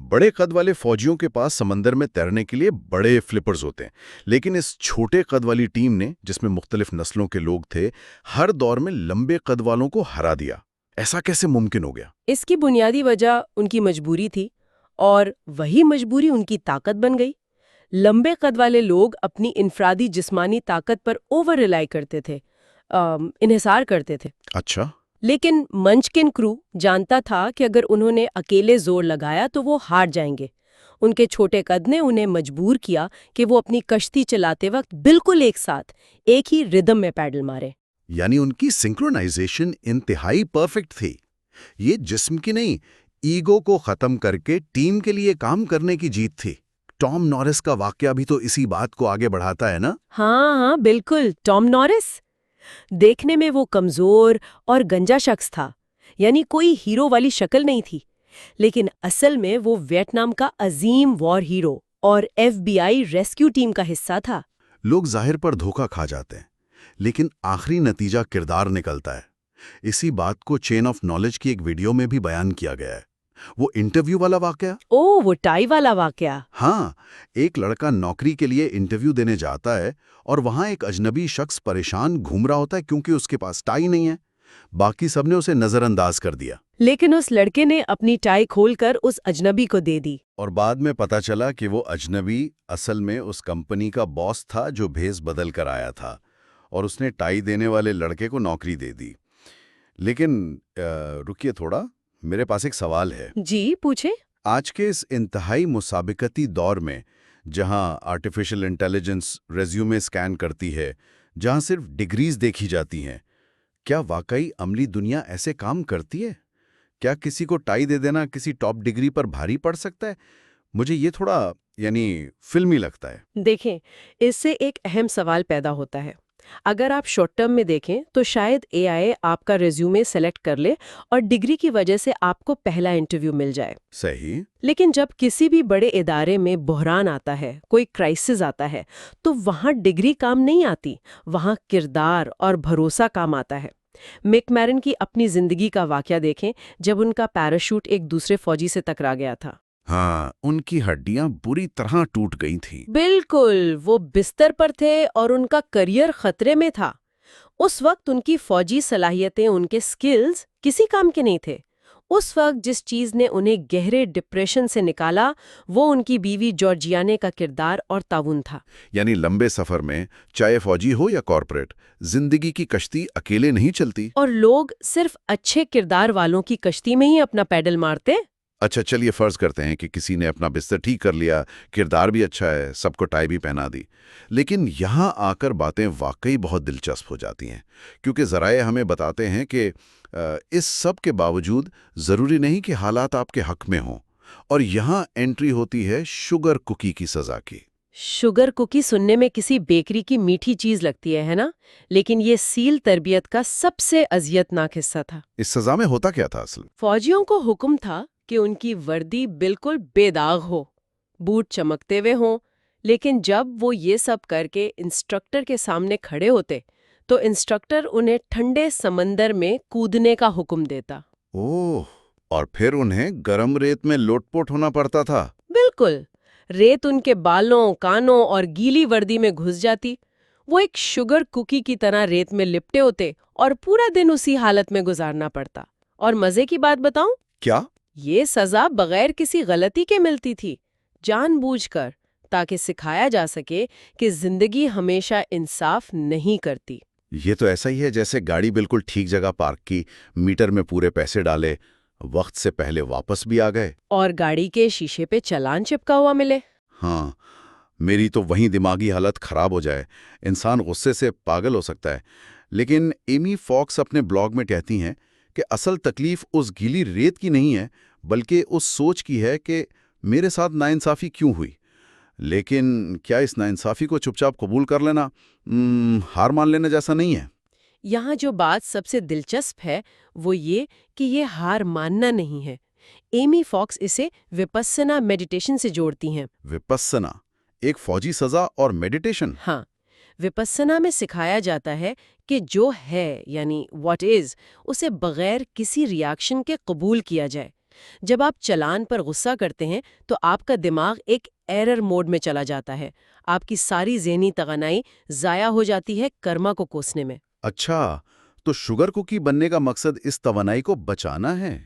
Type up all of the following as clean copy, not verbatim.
بڑے قد والے فوجیوں کے پاس سمندر میں تیرنے کے لیے بڑے فلپرز ہوتے ہیں، لیکن اس چھوٹے قد والی ٹیم نے، جس میں مختلف نسلوں کے لوگ تھے، ہر دور میں لمبے قد والوں کو ہرا دیا۔ ایسا کیسے ممکن ہو گیا؟ اس کی بنیادی وجہ ان کی مجبوری تھی، اور وہی مجبوری ان کی طاقت بن گئی۔ لمبے قد والے لوگ اپنی انفرادی جسمانی طاقت پر اوور ریلائی کرتے تھے، انحصار کرتے تھے۔ اچھا۔ لیکن منچکن کرو جانتا تھا کہ اگر انہوں نے اکیلے زور لگایا تو وہ ہار جائیں گے۔ ان کے چھوٹے قد نے انہیں مجبور کیا کہ وہ اپنی کشتی چلاتے وقت بالکل ایک ساتھ ایک ہی ردم میں پیڈل مارے۔ یعنی ان کی سنکرونائزیشن انتہائی پرفیکٹ تھی۔ یہ جسم کی نہیں، ایگو کو ختم کر کے ٹیم کے لیے کام کرنے کی جیت تھی۔ ٹام نورس کا واقعہ بھی تو اسی بات کو آگے بڑھاتا ہے نا؟ ہاں بالکل، ٹام نورس دیکھنے میں وہ کمزور اور گنجا شخص تھا، یعنی کوئی ہیرو والی شکل نہیں تھی، لیکن اصل میں وہ ویتنام کا عظیم وار ہیرو اور FBI ریسکیو ٹیم کا حصہ تھا۔ لوگ ظاہر پر دھوکہ کھا جاتے ہیں، لیکن آخری نتیجہ کردار نکلتا ہے۔ اسی بات کو چین آف نالج کی ایک ویڈیو میں بھی بیان کیا گیا ہے۔ وہ انٹرویو والا واقعہ؟ وہ ٹائی والا واقعہ۔ ہاں، ایک لڑکا نوکری کے لیے انٹرویو دینے جاتا ہے اور وہاں ایک اجنبی شخص پریشان گھوم رہا ہوتا ہے کیونکہ اس کے پاس ٹائی نہیں ہے۔ باقی سب نے اسے نظر انداز کر دیا، لیکن اس لڑکے نے اپنی ٹائی کھول کر اس اجنبی کو دے دی۔ اور بعد میں پتا چلا کہ وہ اجنبی اصل میں اس کمپنی کا باس تھا جو بھیس بدل کر آیا تھا، اور اس نے ٹائی دینے والے لڑکے کو نوکری دے دی۔ لیکن رکیے تھوڑا، میرے پاس ایک سوال ہے۔ جی پوچھیں۔ آج کے اس انتہائی مسابقتی دور میں، جہاں آرٹیفیشل انٹیلیجنس ریزیومے اسکین کرتی ہے، جہاں صرف ڈگریز دیکھی جاتی ہیں، کیا واقعی عملی دنیا ایسے کام کرتی ہے؟ کیا کسی کو ٹائی دے دینا کسی ٹاپ ڈگری پر بھاری پڑ سکتا ہے؟ مجھے یہ تھوڑا فلمی لگتا ہے۔ دیکھیں، اس سے ایک اہم سوال پیدا ہوتا ہے۔ اگر آپ شارٹ ٹرم میں دیکھیں تو شاید AI آپ کا ریزیومے سلیکٹ کر لے اور ڈگری کی وجہ سے آپ کو پہلا انٹرویو مل جائے۔ صحیح۔ لیکن جب کسی بھی بڑے ادارے میں بحران آتا ہے، کوئی کرائسس آتا ہے، تو وہاں ڈگری کام نہیں آتی، وہاں کردار اور بھروسہ کام آتا ہے۔ مک میرن کی اپنی زندگی کا واقعہ دیکھیں، جب ان کا پیراشوٹ ایک دوسرے فوجی سے ٹکرا گیا تھا۔ ہاں، ان کی ہڈیاں بری طرح ٹوٹ گئی تھیں۔ بالکل، وہ بستر پر تھے اور ان کا کریئر خطرے میں تھا۔ اس وقت ان کی فوجی صلاحیتیں، ان کے سکلز کسی کام کے نہیں تھے۔ اس وقت جس چیز نے انہیں گہرے ڈپریشن سے نکالا، وہ ان کی بیوی جارجیانے کا کردار اور تعاون تھا۔ یعنی لمبے سفر میں، چاہے فوجی ہو یا کارپوریٹ، زندگی کی کشتی اکیلے نہیں چلتی۔ اور لوگ صرف اچھے کردار والوں کی کشتی میں ہی اپنا پیڈل مارتے۔ اچھا، چلیے فرض کرتے ہیں کہ کسی نے اپنا بستر ٹھیک کر لیا، کردار بھی اچھا ہے، سب کو ٹائی بھی پہنا دی۔ لیکن یہاں آ کر باتیں واقعی بہت دلچسپ ہو جاتی ہیں، کیونکہ ذرائع ہمیں بتاتے ہیں کہ اس سب کے باوجود ضروری نہیں کہ حالات آپ کے حق میں ہوں، اور یہاں انٹری ہوتی ہے شوگر کوکی کی سزا کی۔ شوگر کوکی سننے میں کسی بیکری کی میٹھی چیز لگتی ہے نا؟ لیکن یہ سیل تربیت کا سب سے اذیتناک حصہ تھا۔ اس سزا میں ہوتا کیا تھا اصل؟ فوجیوں کو حکم تھا کہ ان کی وردی بالکل بے داغ ہو، بوٹ چمکتے ہوئے ہوں، لیکن جب وہ یہ سب کر کے انسٹرکٹر کے سامنے کھڑے ہوتے تو انسٹرکٹر انہیں ٹھنڈے سمندر میں کودنے کا حکم دیتا۔ اوہ، اور پھر انہیں گرم ریت میں لوٹ پوٹ ہونا پڑتا تھا۔ بالکل، ریت ان کے بالوں، کانوں اور گیلی وردی میں گھس جاتی۔ وہ ایک شوگر کوکی کی طرح ریت میں لپٹے ہوتے اور پورا دن اسی حالت میں گزارنا پڑتا۔ اور مزے کی بات بتاؤں؟ کیا؟ یہ سزا بغیر کسی غلطی کے ملتی تھی، جان بوجھ کر، تاکہ سکھایا جا سکے کہ زندگی ہمیشہ انصاف نہیں کرتی۔ یہ تو ایسا ہی ہے جیسے گاڑی بالکل ٹھیک جگہ پارک کی، میٹر میں پورے پیسے ڈالے، وقت سے پہلے واپس بھی آ گئے، اور گاڑی کے شیشے پہ چلان چپکا ہوا ملے۔ ہاں، میری تو وہیں دماغی حالت خراب ہو جائے، انسان غصے سے پاگل ہو سکتا ہے۔ لیکن ایمی فاکس اپنے بلاگ میں کہتی ہیں کہ اصل تکلیف اس گیلی ریت کی نہیں ہے، بلکہ اس سوچ کی ہے کہ میرے ساتھ ناانصافی کیوں ہوئی۔ لیکن کیا اس ناانصافی کو چپ چاپ قبول کر لینا ہار مان لینا جیسا نہیں ہے؟ یہاں جو بات سب سے دلچسپ ہے وہ یہ کہ یہ ہار ماننا نہیں ہے۔ ایمی فاکس اسے وپسنا میڈیٹیشن سے جوڑتی ہیں۔ وپسنا، ایک فوجی سزا اور میڈیٹیشن؟ ہاں، وپسنا میں سکھایا جاتا ہے کہ جو ہے، یعنی واٹ از، اسے بغیر کسی ریاکشن کے قبول کیا جائے۔ جب آپ چلان پر غصہ کرتے ہیں تو آپ کا دماغ ایک ایرر موڈ میں چلا جاتا ہے، آپ کی ساری ذہنی توانائی ضائع ہو جاتی ہے کرما کو کوسنے میں۔ اچھا، تو شوگر کوکی بننے کا مقصد اس توانائی کو بچانا ہے؟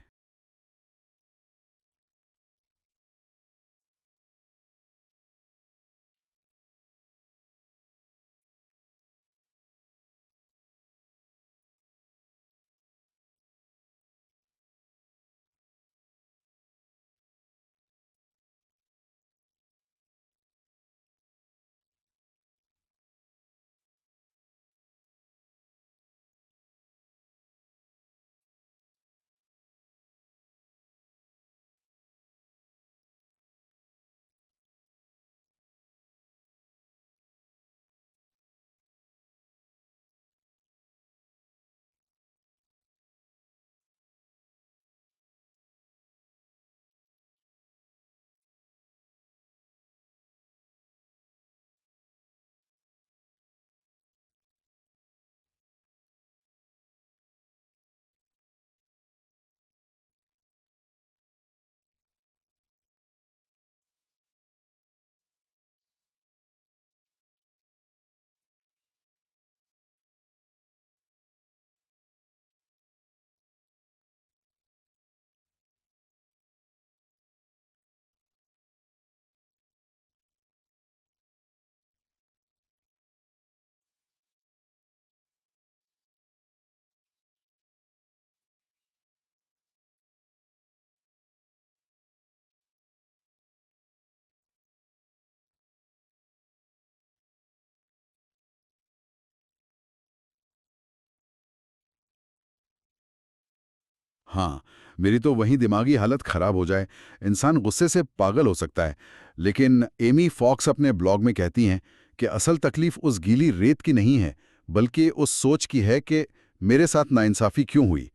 ہاں، میری تو وہیں دماغی حالت خراب ہو جائے، انسان غصے سے پاگل ہو سکتا ہے۔ لیکن ایمی فاکس اپنے بلاگ میں کہتی ہیں کہ اصل تکلیف اس گیلی ریت کی نہیں ہے، بلکہ اس سوچ کی ہے کہ میرے ساتھ ناانصافی کیوں ہوئی۔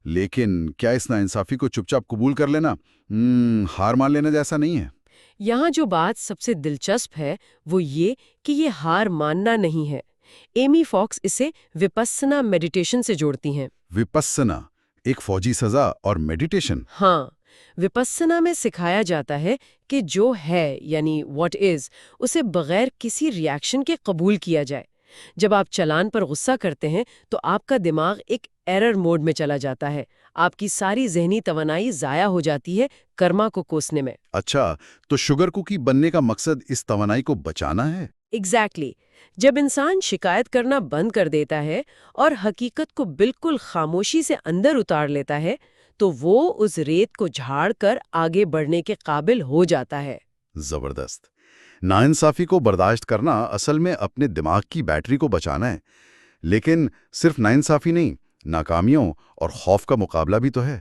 لیکن کیا اس ناانصافی کو چپ چاپ قبول کر لینا ہار مان لینا جیسا نہیں ہے؟ یہاں جو بات سب سے دلچسپ ہے وہ یہ کہ یہ ہار ماننا نہیں ہے۔ ایمی فاکس اسے وپسنا میڈیٹیشن سے جوڑتی ہیں۔ وپسنا، ایک فوجی سزا اور میڈیٹیشن؟ ہاں، وپسنا میں سکھایا جاتا ہے کہ جو ہے یعنی واٹ از اسے بغیر کسی ری ایکشن کے قبول کیا جائے۔ جب آپ چلان پر غصہ کرتے ہیں تو آپ کا دماغ ایک ایرر موڈ میں چلا جاتا ہے، آپ کی ساری ذہنی توانائی ضائع ہو جاتی ہے کرما کو کوسنے میں۔ اچھا، تو شوگر کوکی بننے کا مقصد اس توانائی کو بچانا ہے؟ ایگزیکٹلی، جب انسان شکایت کرنا بند کر دیتا ہے اور حقیقت کو بالکل خاموشی سے اندر اتار لیتا ہے تو وہ اس ریت کو جھاڑ کر آگے بڑھنے کے قابل ہو جاتا ہے۔ زبردست۔ ناانصافی کو برداشت کرنا اصل میں اپنے دماغ کی بیٹری کو بچانا ہے۔ لیکن صرف ناانصافی نہیں، ناکامیوں اور خوف کا مقابلہ بھی تو ہے۔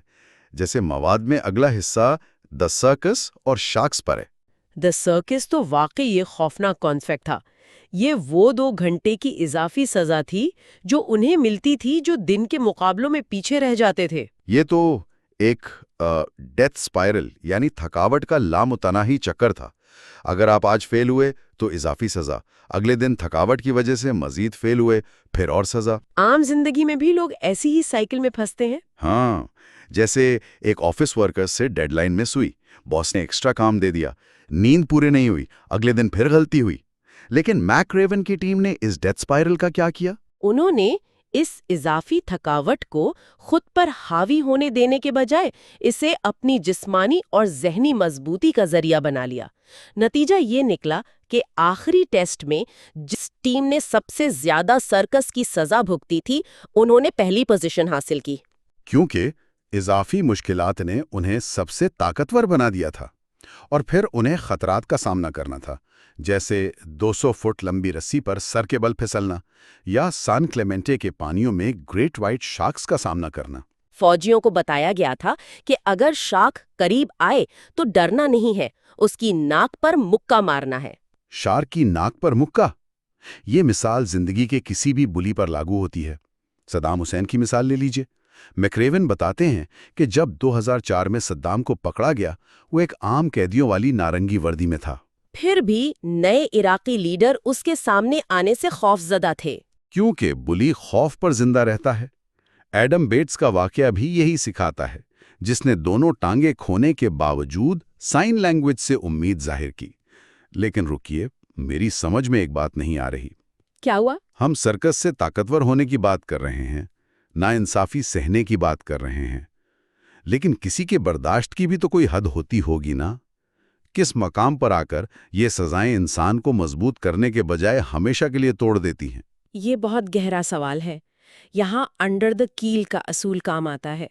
جیسے مواد میں اگلا حصہ دی سرکس اور شارکس پر ہے۔ دی سرکس تو واقعی یہ خوفناک کانسیپٹ تھا۔ یہ وہ 2 گھنٹے کی اضافی سزا تھی جو انہیں ملتی تھی جو دن کے مقابلوں میں پیچھے رہ جاتے تھے۔ یہ تو ایک ڈیتھ سپائرل یعنی تھکاوٹ کا لامتناہی چکر تھا۔ اگر آپ آج فیل ہوئے تو اضافی سزا، اگلے دن تھکاوٹ کی وجہ سے مزید فیل ہوئے، پھر اور سزا۔ عام زندگی میں بھی لوگ ایسی ہی سائیکل میں پھنستے ہیں۔ ہاں، جیسے ایک آفس ورکر سے ڈیڈ لائن مس ہوئی، باس نے ایکسٹرا کام دے دیا، نیند پورے نہیں ہوئی، اگلے دن پھر غلطی ہوئی۔ لیکن میک ریون کی ٹیم نے اس ڈیتھ سپائرل کا کیا کیا؟ انہوں نے اس اضافی تھکاوٹ کو خود پر حاوی ہونے دینے کے بجائے اسے اپنی جسمانی اور ذہنی مضبوطی کا ذریعہ بنا لیا۔ نتیجہ یہ نکلا کہ آخری ٹیسٹ میں جس ٹیم نے سب سے زیادہ سرکس کی سزا بھگتی تھی انہوں نے پہلی پوزیشن حاصل کی۔ کیونکہ اضافی مشکلات نے انہیں سب سے طاقتور بنا دیا تھا، اور پھر انہیں خطرات کا سامنا کرنا تھا، جیسے 200 فٹ لمبی رسی پر سر کے بل پھسلنا یا سان کلیمنٹے کے پانیوں میں گریٹ وائٹ شارکس کا سامنا کرنا۔ فوجیوں کو بتایا گیا تھا کہ اگر شارک قریب آئے تو ڈرنا نہیں ہے، اس کی ناک پر مکہ مارنا ہے۔ شارک کی ناک پر مکہ، یہ مثال زندگی کے کسی بھی بلی پر لاگو ہوتی ہے۔ صدام حسین کی مثال لے لیجئے۔ میکریون بتاتے ہیں کہ جب 2004 میں صدام کو پکڑا گیا، وہ ایک عام قیدیوں والی نارنگی وردی میں تھا۔ پھر بھی نئے عراقی لیڈر اس کے سامنے آنے سے خوفزدہ تھے۔ کیونکہ بلی خوف پر زندہ رہتا ہے۔ ایڈم بیٹس کا واقعہ بھی یہی سکھاتا ہے۔ جس نے دونوں ٹانگیں کھونے کے باوجود سائن لینگویج سے امید ظاہر کی۔ لیکن رکیے، میری سمجھ میں ایک بات نہیں آ رہی۔ کیا ہوا؟ ہم سرکس سے طاقتور ہونے کی بات کر رہے ہیں، ناانصافی سہنے کی بات کر رہے ہیں، لیکن کسی کے برداشت کی بھی تو کوئی حد ہوتی ہوگی نا؟ کس مقام پر آ کر یہ سزائیں انسان کو مضبوط کرنے کے بجائے ہمیشہ کے لیے توڑ دیتی ہیں؟ یہ بہت گہرا سوال ہے۔ یہاں انڈر دا کیل کا اصول کام آتا ہے۔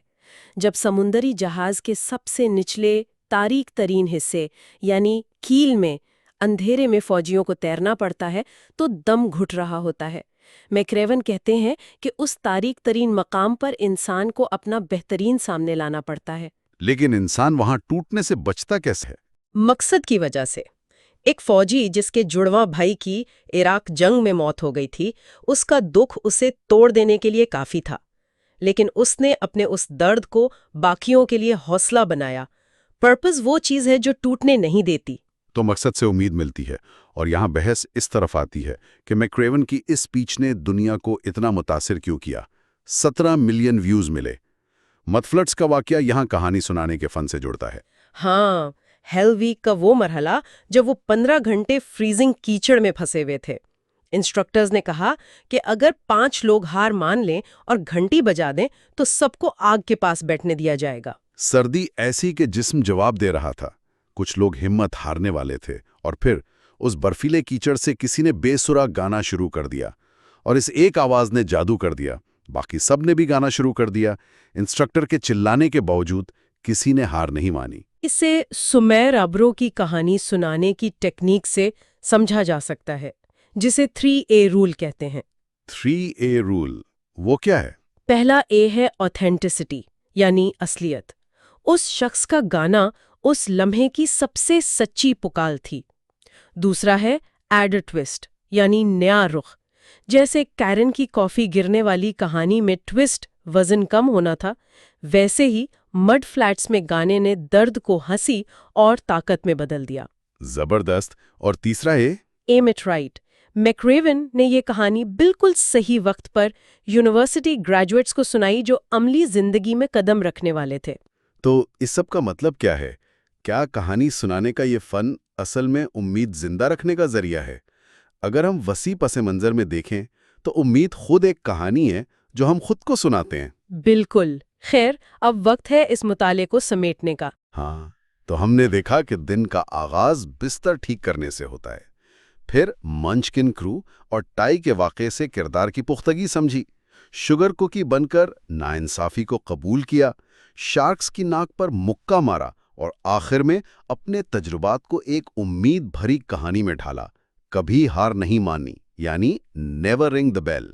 جب سمندری جہاز کے سب سے نچلے تاریک ترین حصے یعنی کیل میں اندھیرے میں فوجیوں کو تیرنا پڑتا ہے تو دم گھٹ رہا ہوتا ہے۔ میکریون کہتے ہیں کہ اس تاریک ترین مقام پر انسان کو اپنا بہترین سامنے لانا پڑتا ہے۔ لیکن انسان وہاں ٹوٹنے سے بچتا کیسے ہے؟ مقصد کی وجہ سے۔ ایک فوجی جس کے جڑواں بھائی کی عراق جنگ میں موت ہو گئی تھی، اس کا دکھ اسے توڑ دینے کے لیے کافی تھا، لیکن اس نے اپنے اس درد کو باقیوں کے لیے حوصلہ بنایا۔ پرپز وہ چیز ہے جو ٹوٹنے نہیں دیتی۔ تو مقصد سے امید ملتی ہے، اور یہاں بحث اس طرف آتی ہے کہ میکریون کی اس سپیچ نے دنیا کو اتنا متاثر کیوں کیا۔ 17 ملین ویوز ملے۔ مدفلٹس کا واقعہ یہاں کہانی سنانے کے فن سے جڑتا ہے۔ ہاں، ہیل ویک کا وہ مرحلہ جب وہ 15 گھنٹے فریزنگ کیچڑ میں پھنسے ہوئے تھے۔ انسٹرکٹرز نے کہا کہ اگر 5 لوگ ہار مان لیں اور گھنٹی بجا دیں تو سب کو آگ کے پاس بیٹھنے دیا جائے گا۔ سردی ایسی کہ جسم جواب دے رہا تھا۔ کچھ لوگ ہمت ہارنے والے تھے، اور پھر اس برفیلے کیچڑ سے کسی نے بے سرا گانا شروع کر دیا، اور اس ایک آواز نے جادو کر دیا۔ باقی سب نے بھی گانا شروع کر دیا۔ انسٹرکٹر کے چلانے کے باوجود کسی نے ہار نہیں مانی۔ اسے سمیر ابرو کی کہانی سنانے کی ٹیکنیک سے سمجھا جا سکتا ہے، جسے 3A رول کہتے ہیں۔ 3A رول وہ کیا ہے؟ پہلا اے ہے آتھینٹسٹی، یعنی اصلیت۔ اس شخص کا گانا اس لمحے کی سب سے سچی پکار تھی۔ دوسرا ہے ایڈ اے ٹوسٹ، یعنی نیا رخ۔ جیسے کیرن کی کافی گرنے والی کہانی میں ٹوسٹ وزن کم ہونا تھا، ویسے ہی مڈ فلیٹس میں گانے نے درد کو ہنسی اور طاقت میں بدل دیا۔ زبردست۔ اور تیسرا ایم اٹ رائٹ۔ میکریون نے یہ کہانی بالکل صحیح وقت پر یونیورسٹی گریجویٹس کو سنائی جو عملی زندگی میں قدم رکھنے والے تھے۔ تو اس سب کا مطلب کیا ہے؟ کیا کہانی سنانے کا یہ فن اصل میں امید زندہ رکھنے کا ذریعہ ہے؟ اگر ہم وسیع پس منظر میں دیکھیں تو امید خود ایک کہانی ہے جو ہم خود کو سناتے ہیں۔ بالکل۔ خیر، اب وقت ہے اس مطالعے کو سمیٹنے کا۔ ہاں، تو ہم نے دیکھا کہ دن کا آغاز بستر ٹھیک کرنے سے ہوتا ہے، پھر منچکن کرو اور ٹائی کے واقعے سے کردار کی پختگی سمجھی، شوگر کوکی بن کر ناانصافی کو قبول کیا، شارکس کی ناک پر مکہ مارا، اور آخر میں اپنے تجربات کو ایک امید بھری کہانی میں ڈھالا، کبھی ہار نہیں مانی، یعنی نیور رنگ دا بیل۔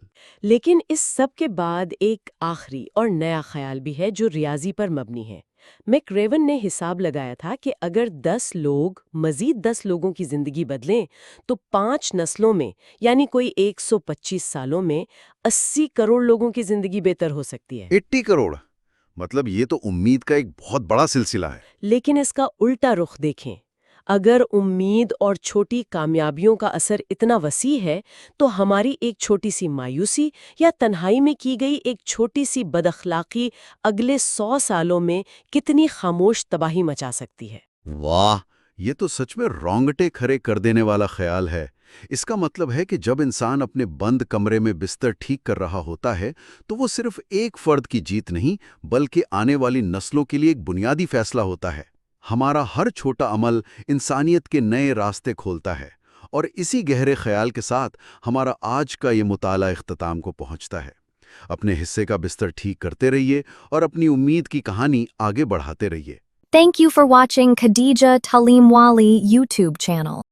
لیکن اس سب کے بعد ایک آخری اور نیا خیال بھی ہے جو ریاضی پر مبنی ہے۔ میکریون نے حساب لگایا تھا کہ اگر 10 لوگ مزید 10 لوگوں کی زندگی بدلیں تو 5 نسلوں میں، یعنی کوئی 125 سالوں میں 80 کروڑ لوگوں کی زندگی بہتر ہو سکتی ہے۔ 80 کروڑ؟ مطلب یہ تو امید کا ایک بہت بڑا سلسلہ ہے۔ لیکن اس کا الٹا رخ دیکھیں۔ اگر امید اور چھوٹی کامیابیوں کا اثر اتنا وسیع ہے تو ہماری ایک چھوٹی سی مایوسی یا تنہائی میں کی گئی ایک چھوٹی سی بد اخلاقی اگلے 100 سالوں میں کتنی خاموش تباہی مچا سکتی ہے۔ واہ، یہ تو سچ میں رونگٹے کھڑے کر دینے والا خیال ہے۔ اس کا مطلب ہے کہ جب انسان اپنے بند کمرے میں بستر ٹھیک کر رہا ہوتا ہے تو وہ صرف ایک فرد کی جیت نہیں بلکہ آنے والی نسلوں کے لیے ایک بنیادی فیصلہ ہوتا ہے۔ ہمارا ہر چھوٹا عمل انسانیت کے نئے راستے کھولتا ہے، اور اسی گہرے خیال کے ساتھ ہمارا آج کا یہ مطالعہ اختتام کو پہنچتا ہے۔ اپنے حصے کا بستر ٹھیک کرتے رہیے اور اپنی امید کی کہانی آگے بڑھاتے رہیے۔ Thank you for watching Khadija Talimwali YouTube channel.